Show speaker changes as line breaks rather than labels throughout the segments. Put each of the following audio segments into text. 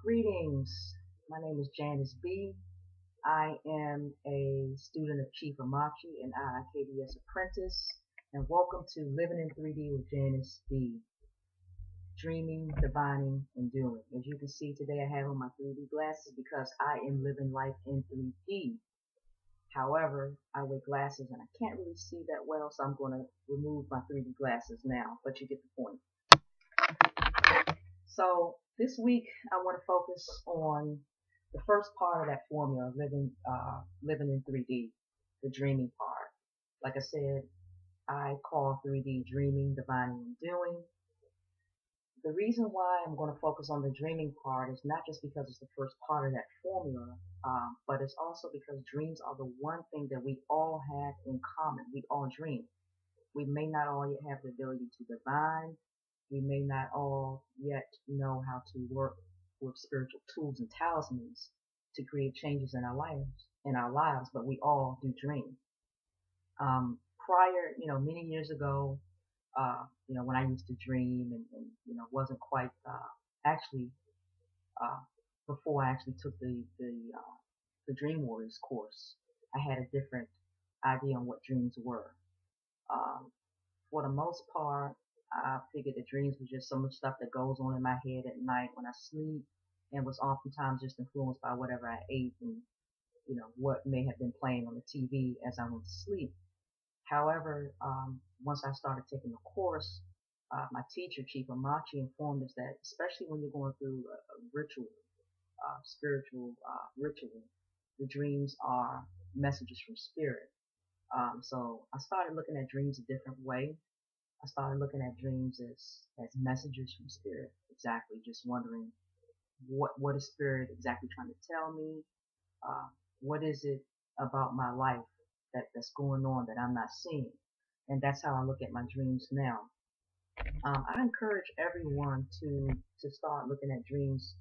Greetings. My name is Janice B. I am a student of Chief Amachi and IIKDS Apprentice, and welcome to Living in 3D with Janice B. Dreaming, divining, and doing. As you can see today, I have on my 3D glasses because I am living life in 3D. However, I wear glasses and I can't really see that well, so I'm going to remove my 3D glasses now, but you get the point. So this week I want to focus on the first part of that formula, living in 3D, the dreaming part. Like I said, I call 3D dreaming, divining, and doing. The reason why I'm going to focus on the dreaming part is not just because it's the first part of that formula, but it's also because dreams are the one thing that we all have in common. We all dream. We may not all yet have the ability to divine. We may not all yet know how to work with spiritual tools and talismans to create changes in our lives, but we all do dream. Prior, many years ago, when I used to dream and wasn't quite, actually, uh, before I actually took the Dream Warriors course, I had a different idea on what dreams were. Um, for the most part, I figured that dreams was just so much stuff that goes on in my head at night when I sleep, and was oftentimes just influenced by whatever I ate and what may have been playing on the TV as I went to sleep. However, once I started taking the course, my teacher, Chief Amachi, informed us that especially when you're going through a ritual, spiritual ritual, the dreams are messages from spirit. So I started looking at dreams a different way. I started looking at dreams as messages from spirit. Exactly, just wondering what is spirit exactly trying to tell me? Uh, what is it about my life that's going on that I'm not seeing? And that's how I look at my dreams now. I encourage everyone to start looking at dreams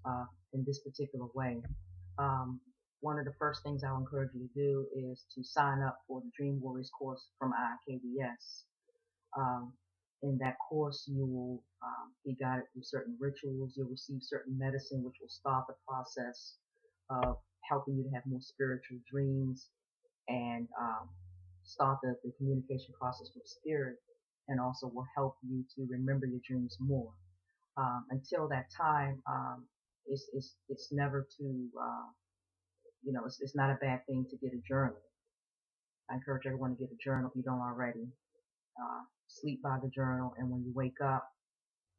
in this particular way. Um, One of the first things I'll encourage you to do is to sign up for the Dream Warriors course from IIKDS. Um, in that course, you will be guided through certain rituals. You'll receive certain medicine, which will start the process of helping you to have more spiritual dreams and start the communication process with spirit, and also will help you to remember your dreams more. Until that time, it's never too, it's not a bad thing to get a journal. I encourage everyone to get a journal if you don't already. Sleep by the journal, and when you wake up,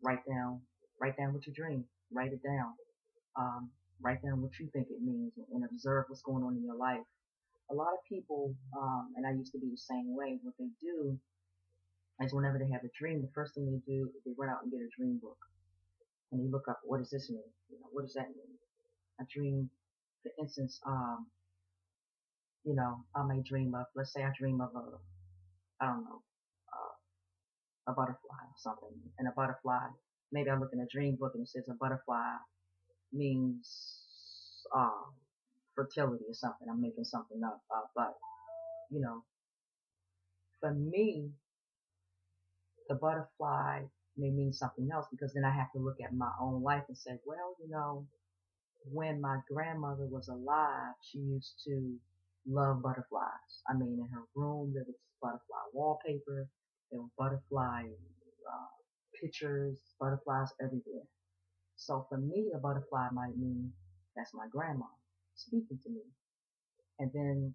write down write down what you dream. Write it down. Um, Write down what you think it means, and observe what's going on in your life. A lot of people, and I used to be the same way. What they do is whenever they have a dream, the first thing they do is they run out and get a dream book, and they look up, what does this mean? What does that mean? A dream, for instance, I may dream of, let's say I dream of I don't know, a butterfly or something. And a butterfly, maybe I look in a dream book and it says a butterfly means fertility or something. I'm making something up. But, you know, for me, the butterfly may mean something else, because then I have to look at my own life and say, well, when my grandmother was alive, she used to love butterflies. I mean, in her room, there was butterfly wallpaper, there were butterfly pictures, butterflies everywhere. So for me, a butterfly might mean that's my grandma speaking to me. And then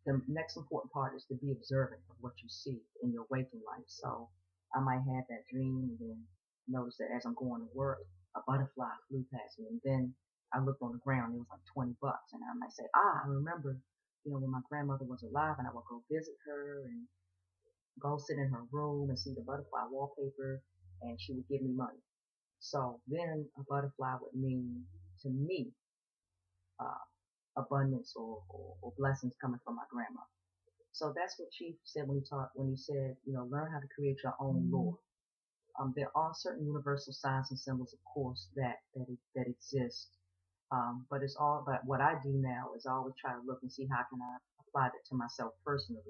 the next important part is to be observant of what you see in your waking life. So I might have that dream and then notice that as I'm going to work, a butterfly flew past me. And then I looked on the ground, it was like $20. And I might say, I remember, when my grandmother was alive, and I would go visit her and go sit in her room and see the butterfly wallpaper, and she would give me money. So then a butterfly would mean to me uh, abundance or blessings coming from my grandma. So that's what Chief said when he said, learn how to create your own lore. There are certain universal signs and symbols, of course, that exist. But what I do now is I always try to look and see how can I apply that to myself personally,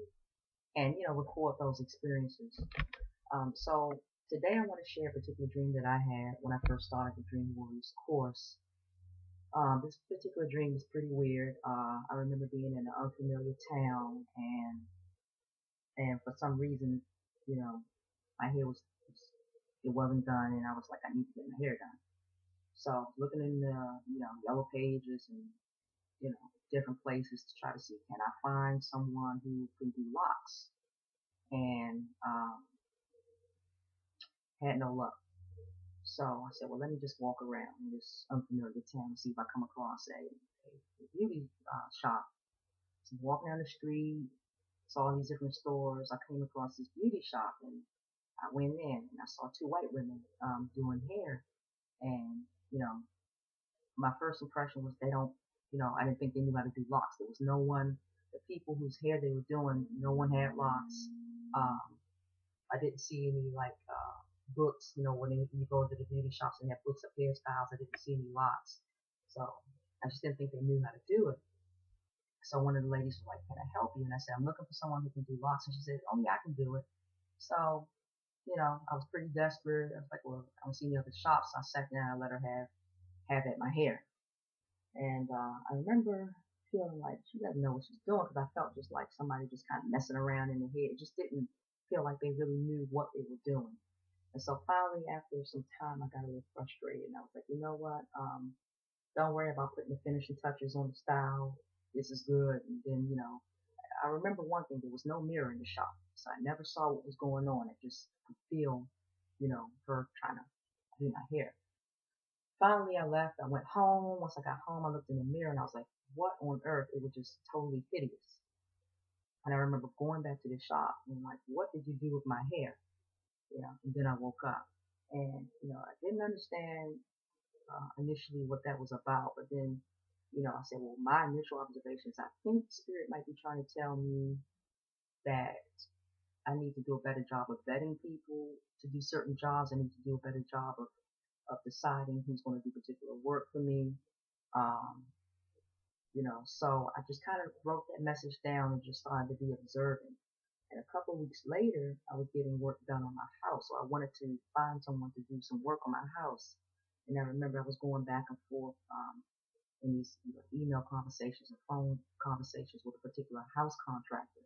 and record those experiences. So Today I want to share a particular dream that I had when I first started the Dream Warriors course. This particular dream was pretty weird. I remember being in an unfamiliar town, and for some reason, you know, my hair it wasn't done, and I was like, I need to get my hair done. So I was looking in the yellow pages and different places to try to see, can I find someone who can do locks, and had no luck. So I said, well, let me just walk around in this unfamiliar town and see if I come across a beauty shop. So walking down the street, saw these different stores. I came across this beauty shop, and I went in and I saw two white women doing hair. And you know, my first impression was they don't, I didn't think they knew how to do locks. There was no one, the people whose hair they were doing, no one had locks. Um, I didn't see any like books, when you go to the beauty shops and have books of hairstyles. I didn't see any locks. So I just didn't think they knew how to do it. So one of the ladies was like, can I help you? And I said, I'm looking for someone who can do locks. And she said, oh yeah, I can do it. So, I was pretty desperate. I was like, well, I don't see any other shops. So I sat down and let her have at my hair. And I remember feeling like she doesn't know what she's doing, because I felt just like somebody just kind of messing around in the hair. It just didn't feel like they really knew what they were doing. And so finally, after some time, I got a little frustrated, and I was like, you know what? Don't worry about putting the finishing touches on the style. This is good. And then, I remember one thing: there was no mirror in the shop, so I never saw what was going on. I just could feel, her trying to do my hair. Finally, I left. I went home. Once I got home, I looked in the mirror and I was like, what on earth? It was just totally hideous. And I remember going back to the shop and like, what did you do with my hair? And then I woke up, and, I didn't understand initially what that was about. But then, I said, well, my initial observations, I think Spirit might be trying to tell me that I need to do a better job of vetting people to do certain jobs. I need to do a better job of deciding who's going to do particular work for me. Um, so I just kind of wrote that message down and just started to be observant. And a couple of weeks later, I was getting work done on my house. So I wanted to find someone to do some work on my house. And I remember I was going back and forth in these email conversations and phone conversations with a particular house contractor.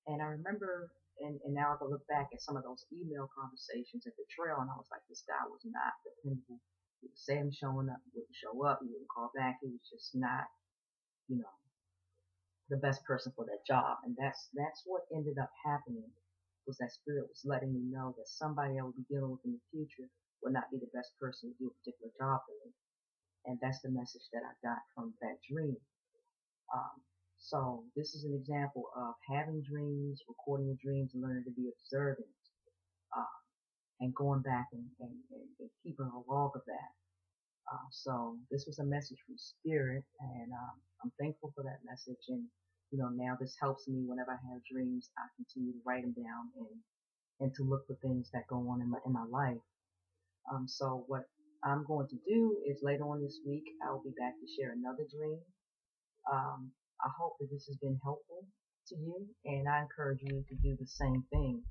And I remember, and now I can look back at some of those email conversations at the trail, and I was like, this guy was not dependable. He would say I'm showing up, he wouldn't show up, he wouldn't call back. He was just not, you know, the best person for that job. And that's what ended up happening, was that Spirit was letting me know that somebody I would be dealing with in the future would not be the best person to do a particular job for me. And that's the message that I got from that dream. So this is an example of having dreams, recording your dreams, and learning to be observant, uh, and going back and keeping a log of that. So this was a message from Spirit, and I'm thankful for that message. And now this helps me whenever I have dreams. I continue to write them down and to look for things that go on in my life. So what I'm going to do is later on this week I will be back to share another dream. I hope that this has been helpful to you, and I encourage you to do the same thing.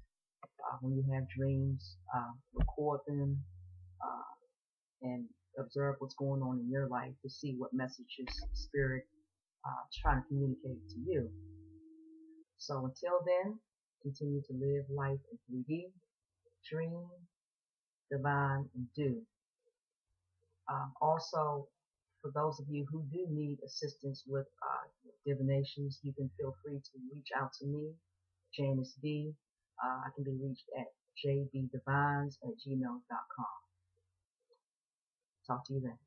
When you have dreams, record them, and observe what's going on in your life to see what messages Spirit is trying to communicate to you. So until then, continue to live life in 3D, dream, divine, and do. Also, for those of you who do need assistance with divinations, you can feel free to reach out to me, Janice B. I can be reached at jbdivines@gmail.com. Talk to you then.